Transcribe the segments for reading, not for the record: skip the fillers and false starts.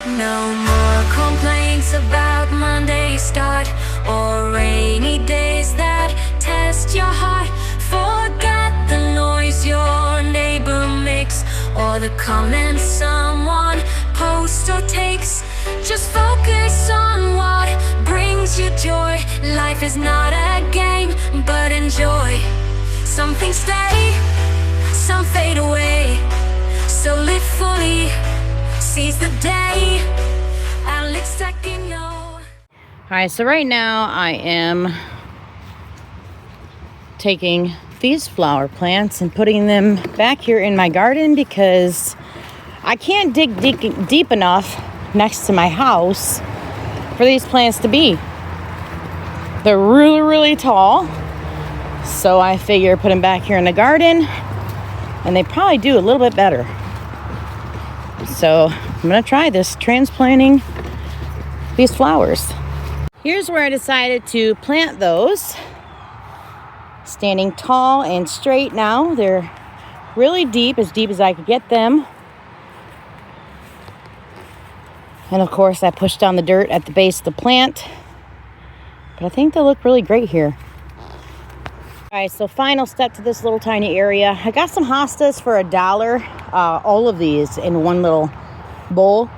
No more complaints about Monday start or rainy days that test your heart. Forget the noise your neighbor makes or the comments someone posts or takes. Just focus on what brings you joy. Life is not a game, but enjoy. Some things stay, some fade away. So live fully, seize the day. Alex Aquino. Alright, so right now I am taking these flower plants and putting them back here in my garden because I can't dig deep enough next to my house for these plants to be. They're really, really tall, so I figure put them back here in the garden and they probably do a little bit better. So I'm gonna try this, transplanting these flowers. Here's where I decided to plant those. Standing tall and straight now. They're really deep as I could get them. And of course I pushed down the dirt at the base of the plant. But I think they look really great here. Alright, so final step to this little tiny area. I got some hostas for $1. All of these in one little bowl,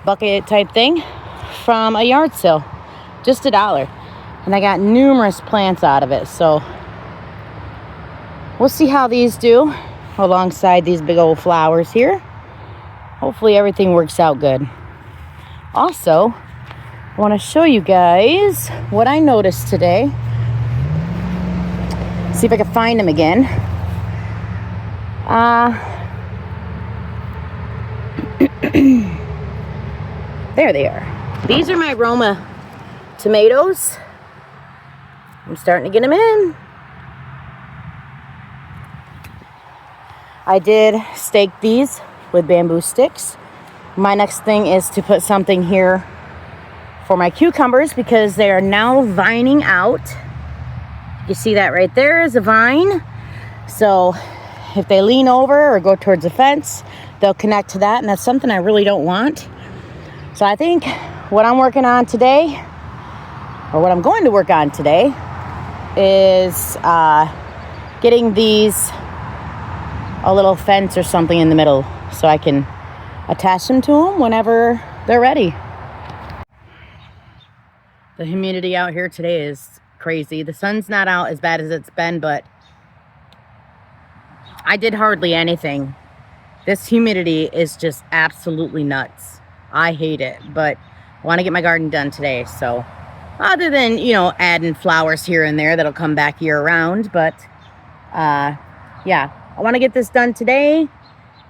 bucket type thing from a yard sale. Just $1. And I got numerous plants out of it. So we'll see how these do alongside these big old flowers here. Hopefully everything works out good. Also, I want to show you guys what I noticed today. See if I can find them again. There they are. These are my Roma tomatoes. I'm starting to get them in. I did stake these with bamboo sticks. My next thing is to put something here for my cucumbers because they are now vining out. You see that right there is a vine. So if they lean over or go towards the fence, they'll connect to that, and that's something I really don't want. So I think what I'm working on today, or what I'm going to work on today, is getting these a little fence or something in the middle so I can attach them to them whenever they're ready. The humidity out here today is crazy. The sun's not out as bad as it's been, but I did hardly anything. This humidity is just absolutely nuts. I hate it, but I want to get my garden done today. So other than, you know, adding flowers here and there that'll come back year round, but yeah, I want to get this done today,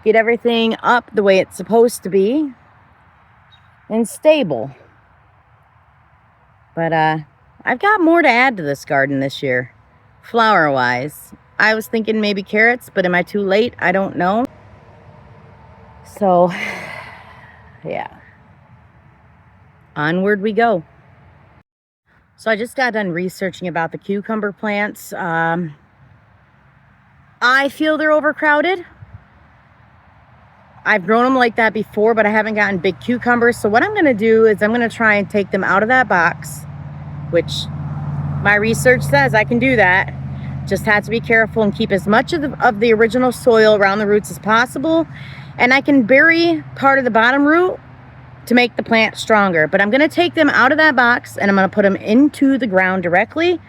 get everything up the way it's supposed to be and stable. But I've got more to add to this garden this year, flower-wise. I was thinking maybe carrots, but am I too late? I don't know. So, yeah. Onward we go. So I just got done researching about the cucumber plants. I feel they're overcrowded. I've grown them like that before, but I haven't gotten big cucumbers. So what I'm going to do is I'm going to try and take them out of that box, which my research says I can do that. Just have to be careful and keep as much of the original soil around the roots as possible. And I can bury part of the bottom root to make the plant stronger. But I'm going to take them out of that box and I'm going to put them into the ground directly.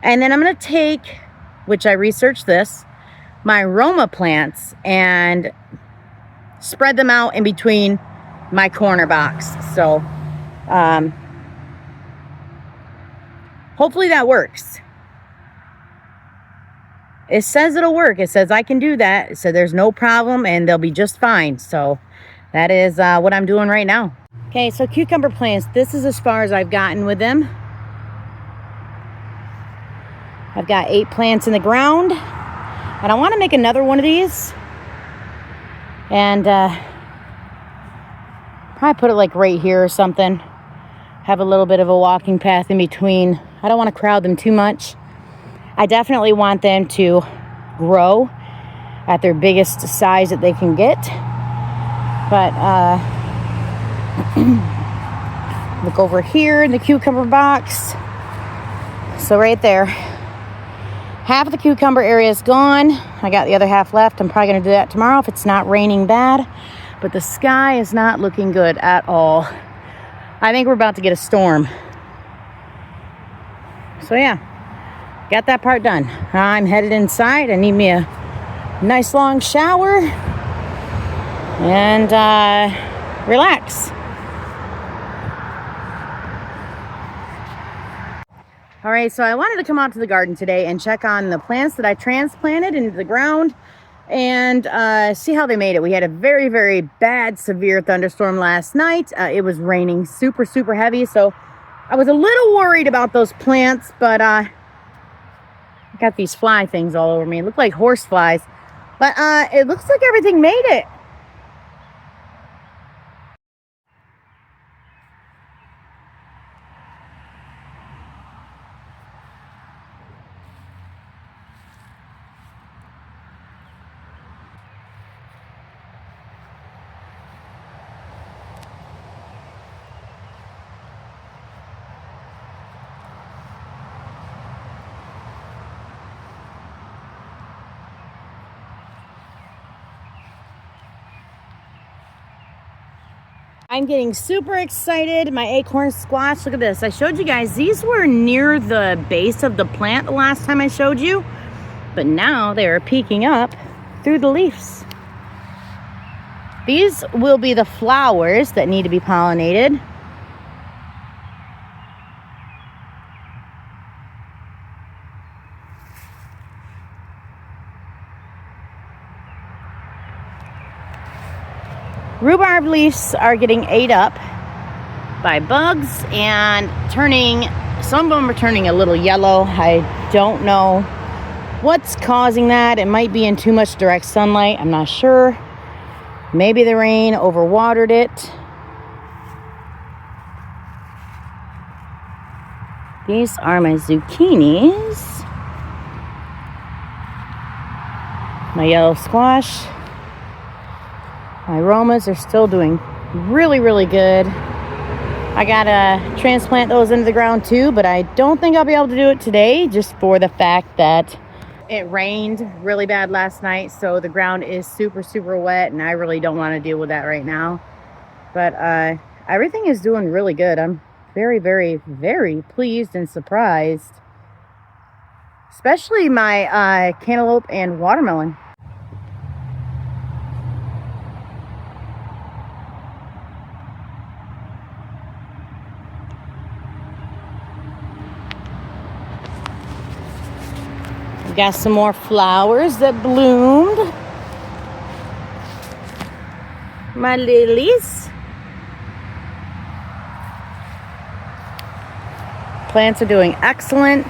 And then I'm going to take, which I researched this, my Roma plants and spread them out in between my corner box. So hopefully that works. It says it'll work. It says I can do that. So there's no problem and they'll be just fine. So that is what I'm doing right now. Okay, so cucumber plants, this is as far as I've gotten with them. I've got 8 plants in the ground. And I want to make another one of these. And probably put it like right here or something. Have a little bit of a walking path in between. I don't want to crowd them too much. I definitely want them to grow at their biggest size that they can get. But Look over here in the cucumber box. So right there, half of the cucumber area is gone. I got the other half left. I'm probably gonna do that tomorrow if it's not raining bad. But the sky is not looking good at all. I think we're about to get a storm. So yeah, got that part done. I'm headed inside. I need me a nice long shower and relax. All right, so I wanted to come out to the garden today and check on the plants that I transplanted into the ground and see how they made it. We had a very, very bad, severe thunderstorm last night. It was raining super, super heavy, so I was a little worried about those plants, but I got these fly things all over me. It looked like horse flies, but it looks like everything made it. I'm getting super excited. My acorn squash, look at this. I showed you guys, these were near the base of the plant the last time I showed you, but now they are peeking up through the leaves. These will be the flowers that need to be pollinated. Rhubarb leaves are getting ate up by bugs and turning, some of them are turning a little yellow. I don't know what's causing that. It might be in too much direct sunlight. I'm not sure. Maybe the rain overwatered it. These are my zucchinis. My yellow squash. My aromas are still doing really, really good. I gotta transplant those into the ground too, but I don't think I'll be able to do it today just for the fact that it rained really bad last night. So the ground is super, super wet and I really don't want to deal with that right now. But everything is doing really good. I'm very, very, very pleased and surprised. Especially my cantaloupe and watermelon. We got some more flowers that bloomed. My lilies. Plants are doing excellent.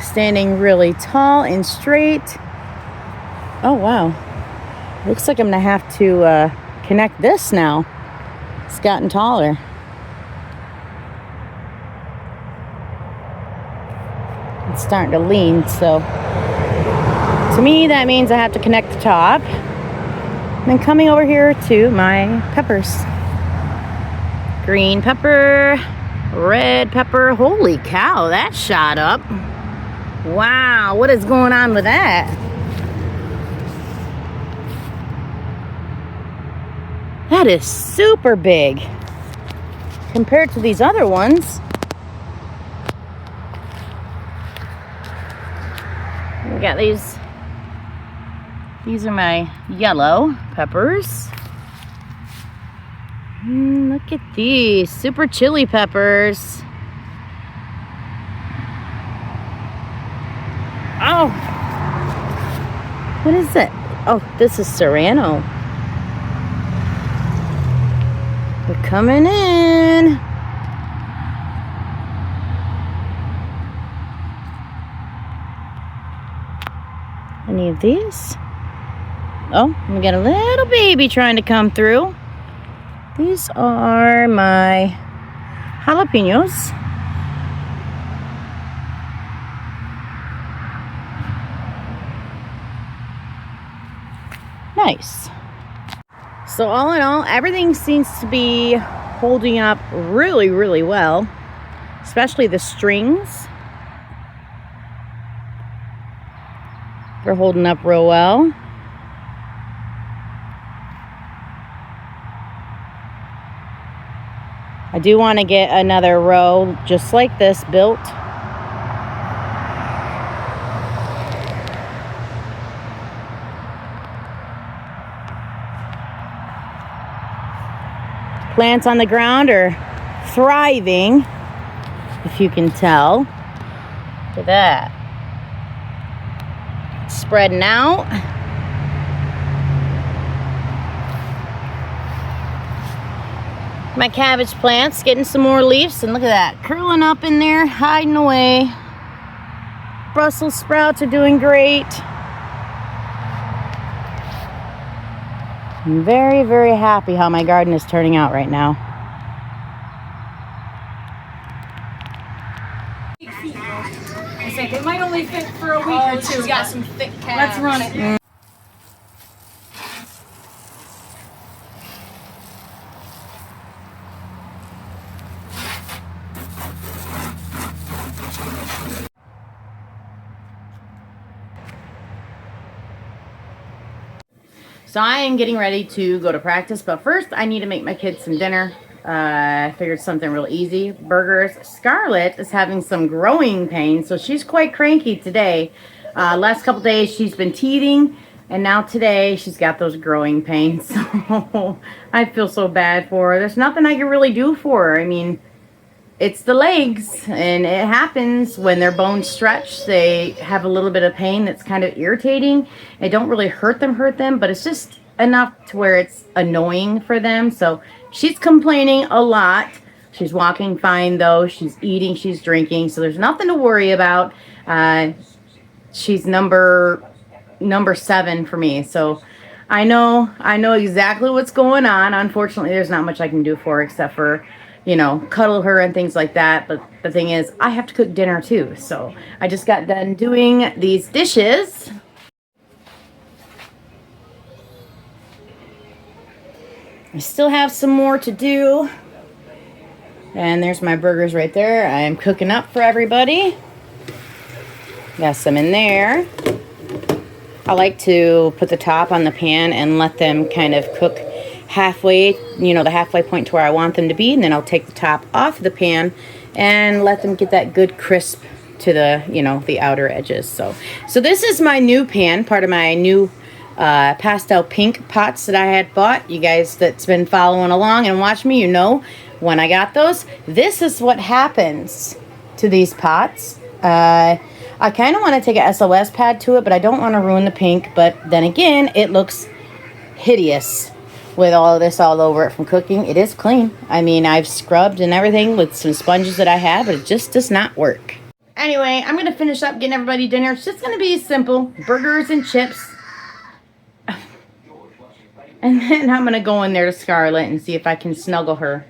Standing really tall and straight. Oh wow. Looks like I'm gonna have to connect this now. It's gotten taller. It's starting to lean, so to me that means I have to connect the top. And then coming over here to my peppers. Green pepper, red pepper. Holy cow, that shot up. Wow, what is going on with that? That is super big compared to these other ones. We got these are my yellow peppers. Look at these, super chili peppers. Oh, what is it? Oh, this is serrano. They're coming in. Any of these? Oh, we got a little baby trying to come through. These are my jalapenos. Nice. So all in all, everything seems to be holding up really, really well, especially the strings. They're holding up real well. I do want to get another row just like this built. Plants on the ground are thriving, if you can tell. Look at that. Spreading out. My cabbage plants getting some more leaves, and look at that, curling up in there, hiding away. Brussels sprouts are doing great. I'm very, very happy how my garden is turning out right now. I said they might only fit for a week or two. She's got some thick calves. Let's run it. So I am getting ready to go to practice, but first I need to make my kids some dinner. I figured something real easy, burgers. Scarlett is having some growing pains, so she's quite cranky today. Last couple days she's been teething, and now today she's got those growing pains. So I feel so bad for her. There's nothing I can really do for her. I mean, it's the legs, and it happens when their bones stretch. They have a little bit of pain that's kind of irritating. It don't really hurt them, but it's just enough to where it's annoying for them. So she's complaining a lot. She's walking fine though. She's eating, she's drinking, so there's nothing to worry about. She's number 7 for me. So I know exactly what's going on. Unfortunately, there's not much I can do for her except for, you know, cuddle her and things like that. But the thing is, I have to cook dinner too. So I just got done doing these dishes. I still have some more to do. And there's my burgers right there. I am cooking up for everybody. Got some in there. I like to put the top on the pan and let them kind of cook halfway, you know, the halfway point to where I want them to be, and then I'll take the top off the pan and let them get that good crisp to the, you know, the outer edges. So this is my new pan, part of my new pastel pink pots that I had bought. You guys that's been following along and watch me, you know when I got those. This is what happens to these pots. I kind of want to take a SOS pad to it, but I don't want to ruin the pink. But then again, it looks hideous with all of this all over it from cooking. It is clean. I mean, I've scrubbed and everything with some sponges that I have, but it just does not work. Anyway, I'm going to finish up getting everybody dinner. It's just going to be simple. Burgers and chips. And then I'm going to go in there to Scarlett and see if I can snuggle her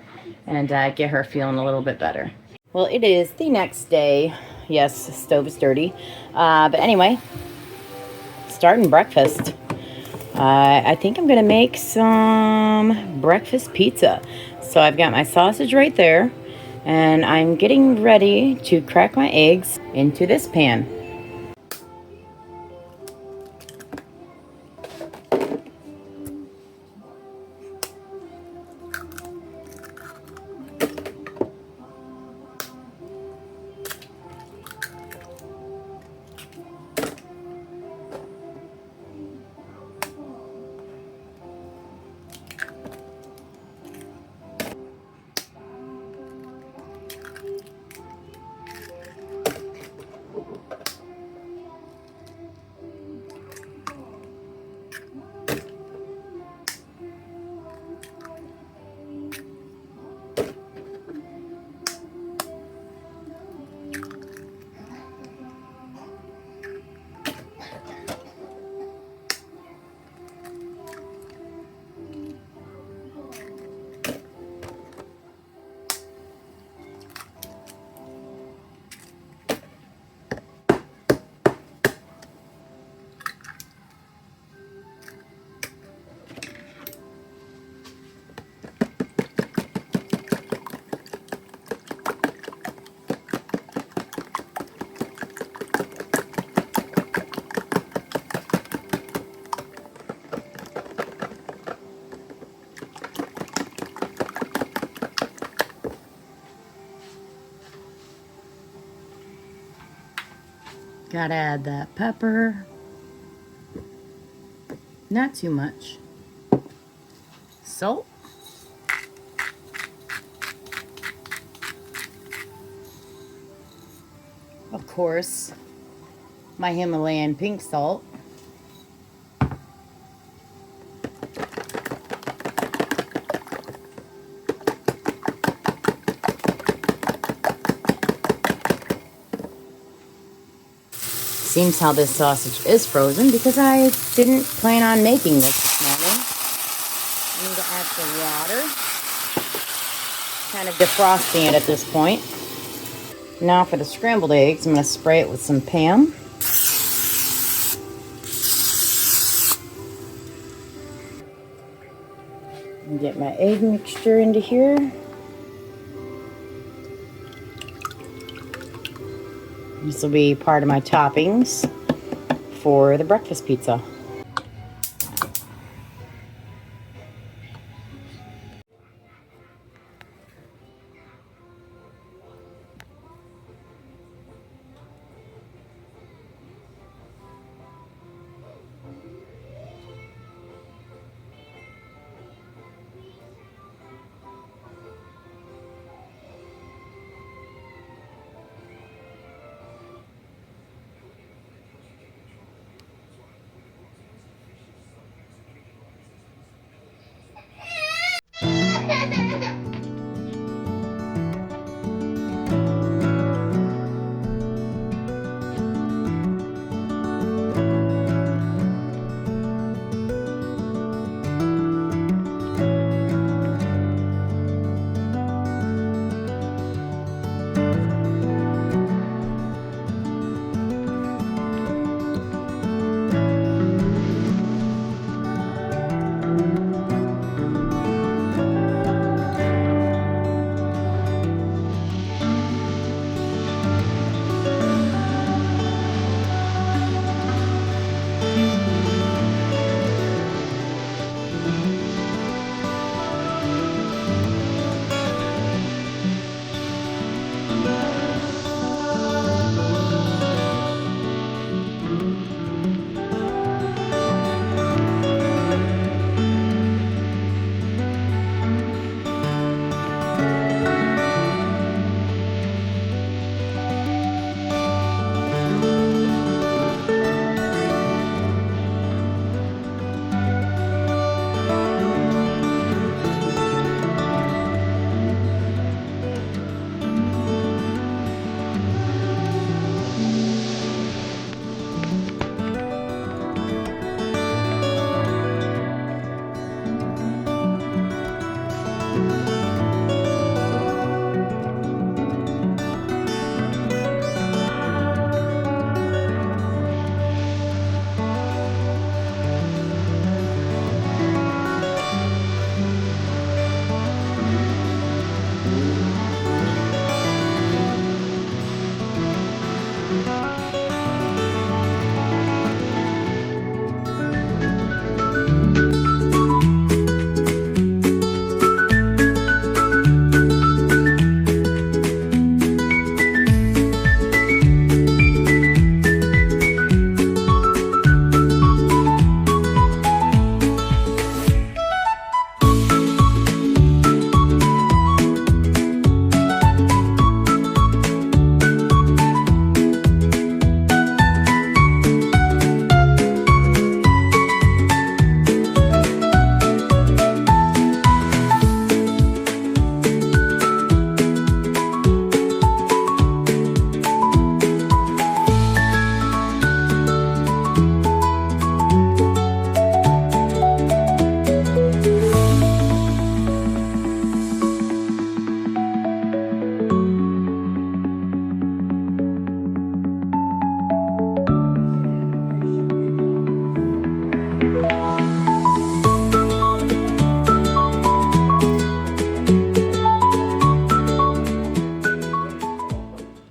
and get her feeling a little bit better. Well, it is the next day. Yes, the stove is dirty. But anyway, starting breakfast. I think I'm going to make some breakfast pizza. So I've got my sausage right there. And I'm getting ready to crack my eggs into this pan. Gotta add that pepper. Not too much. Salt. Of course, my Himalayan pink salt. Seems how this sausage is frozen because I didn't plan on making this morning. I need to add some water. Kind of defrosting it at this point. Now for the scrambled eggs, I'm going to spray it with some Pam. And get my egg mixture into here. This will be part of my toppings for the breakfast pizza.